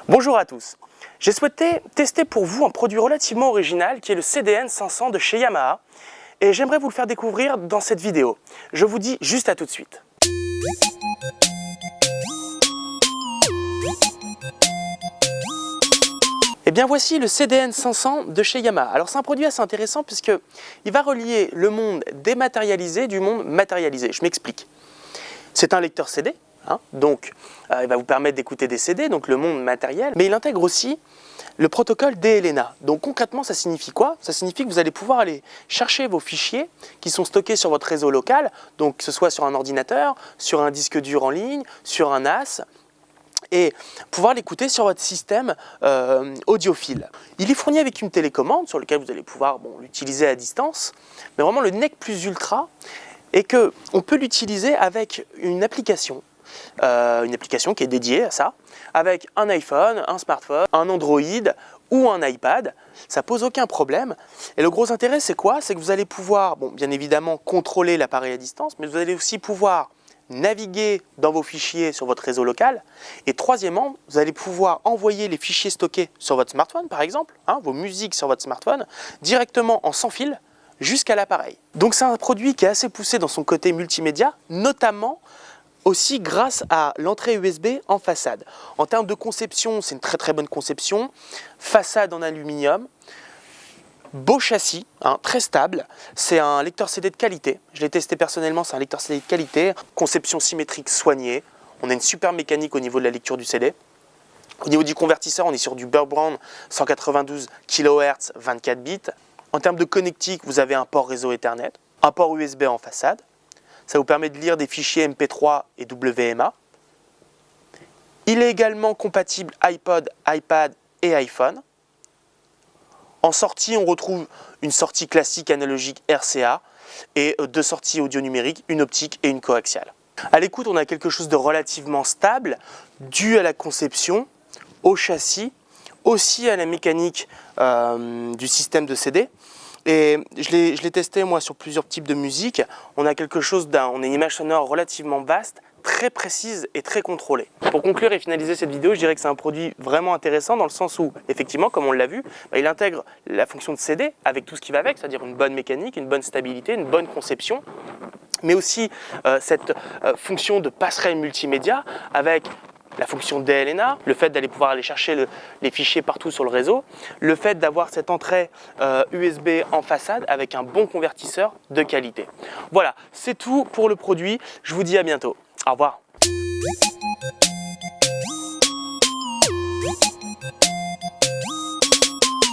Bonjour à tous. J'ai souhaité tester pour vous un produit relativement original qui est le CDN 500 de chez Yamaha et j'aimerais vous le faire découvrir dans cette vidéo. Je vous dis juste à tout de suite. Et bien voici le CDN 500 de chez Yamaha. Alors c'est un produit assez intéressant puisqu'il va relier le monde dématérialisé du monde matérialisé. Je m'explique. C'est un lecteur CD. Donc, il va vous permettre d'écouter des CD, donc le monde matériel, mais il intègre aussi le protocole DLNA. Donc concrètement, ça signifie quoi? Ça signifie que vous allez pouvoir aller chercher vos fichiers qui sont stockés sur votre réseau local, donc que ce soit sur un ordinateur, sur un disque dur en ligne, sur un NAS, et pouvoir l'écouter sur votre système audiophile. Il est fourni avec une télécommande sur laquelle vous allez pouvoir l'utiliser à distance, mais vraiment le nec plus ultra est qu'on peut l'utiliser avec une application qui est dédiée à ça, avec un iPhone, un smartphone, un Android ou un iPad. Ça pose aucun problème. Et le gros intérêt, c'est quoi? C'est que vous allez pouvoir, bien évidemment, contrôler l'appareil à distance, mais vous allez aussi pouvoir naviguer dans vos fichiers sur votre réseau local. Et troisièmement, vous allez pouvoir envoyer les fichiers stockés sur votre smartphone, par exemple, vos musiques sur votre smartphone, directement en sans fil jusqu'à l'appareil. Donc c'est un produit qui est assez poussé dans son côté multimédia, notamment aussi grâce à l'entrée USB en façade. En termes de conception, c'est une très bonne conception. Façade en aluminium, beau châssis, très stable. C'est un lecteur CD de qualité. Je l'ai testé personnellement, c'est un lecteur CD de qualité. Conception symétrique soignée. On a une super mécanique au niveau de la lecture du CD. Au niveau du convertisseur, on est sur du Burr Brown 192 kHz 24 bits. En termes de connectique, vous avez un port réseau Ethernet, un port USB en façade. Ça vous permet de lire des fichiers MP3 et WMA. Il est également compatible iPod, iPad et iPhone. En sortie, on retrouve une sortie classique analogique RCA et deux sorties audio numériques, une optique et une coaxiale. À l'écoute, on a quelque chose de relativement stable, dû à la conception, au châssis, aussi à la mécanique du système de CD. Et je l'ai testé moi sur plusieurs types de musique. On a on a une image sonore relativement vaste, très précise et très contrôlée. Pour conclure et finaliser cette vidéo, je dirais que c'est un produit vraiment intéressant dans le sens où, effectivement, comme on l'a vu, il intègre la fonction de CD avec tout ce qui va avec, c'est-à-dire une bonne mécanique, une bonne stabilité, une bonne conception, mais aussi cette fonction de passerelle multimédia avec la fonction DLNA, le fait d'aller pouvoir aller chercher les fichiers partout sur le réseau, le fait d'avoir cette entrée USB en façade avec un bon convertisseur de qualité. Voilà, c'est tout pour le produit. Je vous dis à bientôt. Au revoir.